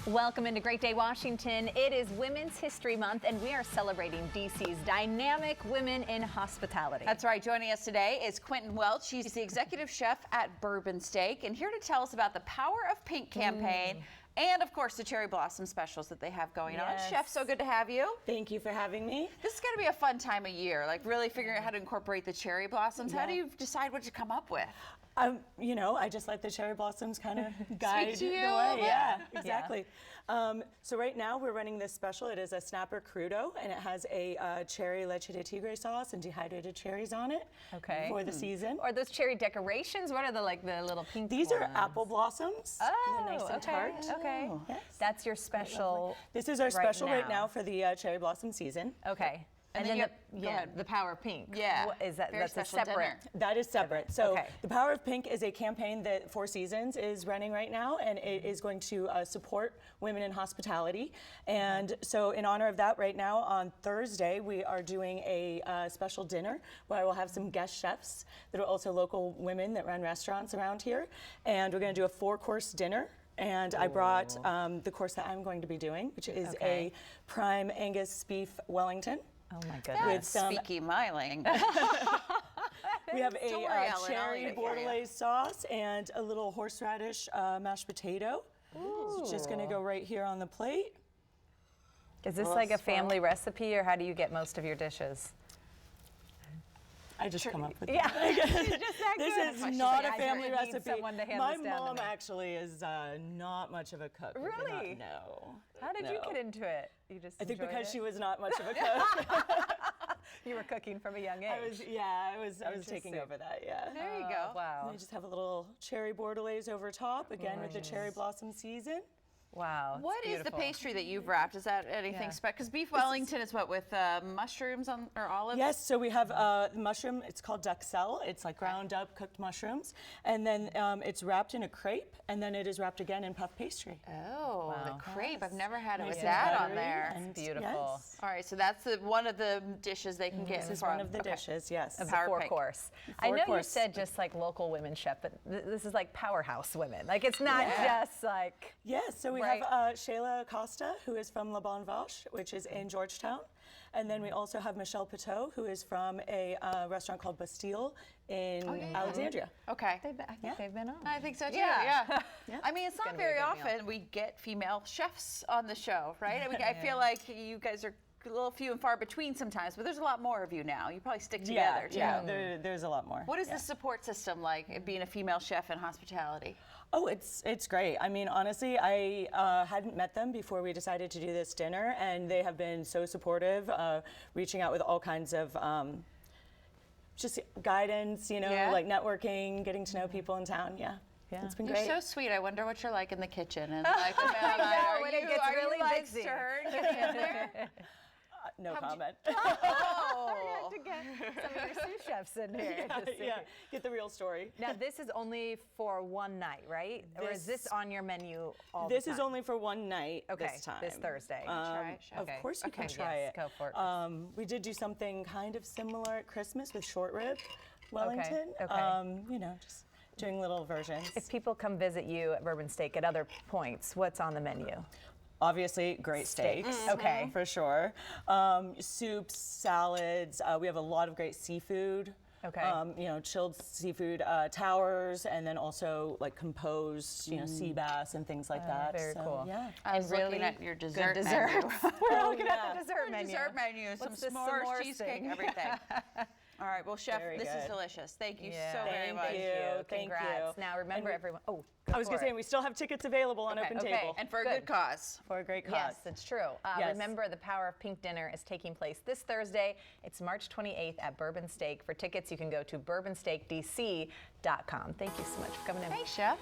Welcome into Great Day, Washington. It is Women's History Month, and we are celebrating DC's dynamic women in hospitality. That's right. Joining us today is Quentin Welch. He's the executive chef at Bourbon Steak, and here to tell us about the Power of Pink campaign and, of course, the cherry blossom specials that they have going on. Chef, so good to have you. Thank you for having me. This is going to be a fun time of year, like really figuring out how to incorporate the cherry blossoms. How do you decide what to come up with? I just let the cherry blossoms kind of guide the way. Yeah, exactly. So right now we're running this special. It is a snapper crudo, and it has a cherry leche de tigre sauce and dehydrated cherries on it. Okay. For the season. Are those cherry decorations? What are the little pink These ones? are apple blossoms. Oh, They're nice and tart. Okay. Yes. That's your special. This is our special right now for the cherry blossom season. Okay. And then the Power of Pink. Yeah. What is that? Very That's a special separate. dinner. That is separate. So Okay. the Power of Pink is a campaign that Four Seasons is running right now, and it is going to support women in hospitality. And so in honor of that, right now on Thursday, we are doing a special dinner where I will have some guest chefs that are also local women that run restaurants around here. And we're going to do a 4-course dinner. And I brought the course that I'm going to be doing, which is a prime Angus beef Wellington. Oh my goodness. With speaking my language. We have a Ellen, cherry bordelaise sauce and a little horseradish mashed potato. It's just going to go right here on the plate. Is this like a family recipe, or how do you get most of your dishes? I just come up with Yeah. This is not a family need recipe. someone to hand My this down to mom me. actually is not much of a cook. Really? No. How did you get into it? You just I think enjoyed because it? she was not much of a cook. You were cooking from a young age. I was taking over that, yeah. There you go. Wow. And I just have a little cherry bordelaise over top, again with the cherry blossom season. Wow. What is the pastry that you've wrapped? Is that anything special? Because beef Wellington is what, with mushrooms or olives? Yes, so we have the mushroom, it's called duxelle. It's like ground up cooked mushrooms. And then it's wrapped in a crepe, and then it is wrapped again in puff pastry. Oh, the crepe. I've never had it Nice with and that on buttery there. and- Beautiful. yes. All right, so that's one of the dishes they can get. This is one of the dishes, yes. Of the Power Pink. 4-course. I know you Four-course. said just like local women chef, but this is like powerhouse women. Like it's not just like. Yes, so we Right. have Shayla Acosta, who is from Le Bon Vache, which is in Georgetown. And then we also have Michelle Pitot, who is from a restaurant called Bastille in Alexandria. Okay. I think they've been on. I think so too. Yeah. Yeah. I mean, it's not gonna be very a good meal. often we get female chefs on the show, right? I mean, I feel like you guys are a little few and far between sometimes, but there's a lot more of you now. You probably stick together too. Yeah, there's a lot more. What is the support system like, being a female chef in hospitality? Oh, it's great. I mean, honestly, I hadn't met them before we decided to do this dinner, and they have been so supportive, reaching out with all kinds of just guidance, like networking, getting to know people in town. Yeah. It's been You're great. so sweet. I wonder what you're like in the kitchen. And like, are when it gets really busy. stern? Get in there? No comment. Oh. To get some of your sous chefs in here. to see. Get the real story. Now this is only for one night, right? Or is this on your menu all the This time? is only for one night Okay, this time. this Thursday. Try it, Chef. Of course you can try yes, it. go for it. We did do something kind of similar at Christmas with short rib Wellington. Okay. Just doing little versions. If people come visit you at Bourbon Steak at other points, what's on the menu? Obviously, great steaks. Okay. For sure. Soups, salads. We have a lot of great seafood. Okay. Chilled seafood towers, and then also like composed, sea bass and things like that. Very cool. Yeah. I was looking at your dessert menu. We're looking at the dessert menu. Dessert menu, some What's this s'mores, s'mores cheesecake, thing? everything. All right, well, Chef, Very this is good. delicious. Thank you so Yeah. very much. Thank you. Thank Congrats. you. Now remember, everyone. Oh, I was going to say, we still have tickets available on Open Table. And for a good cause. For a great cause. Yes, it's true. Yes. Remember, the Power of Pink dinner is taking place this Thursday. It's March 28th at Bourbon Steak. For tickets, you can go to bourbonsteakdc.com. Thank you so much for coming in. Hey, Chef.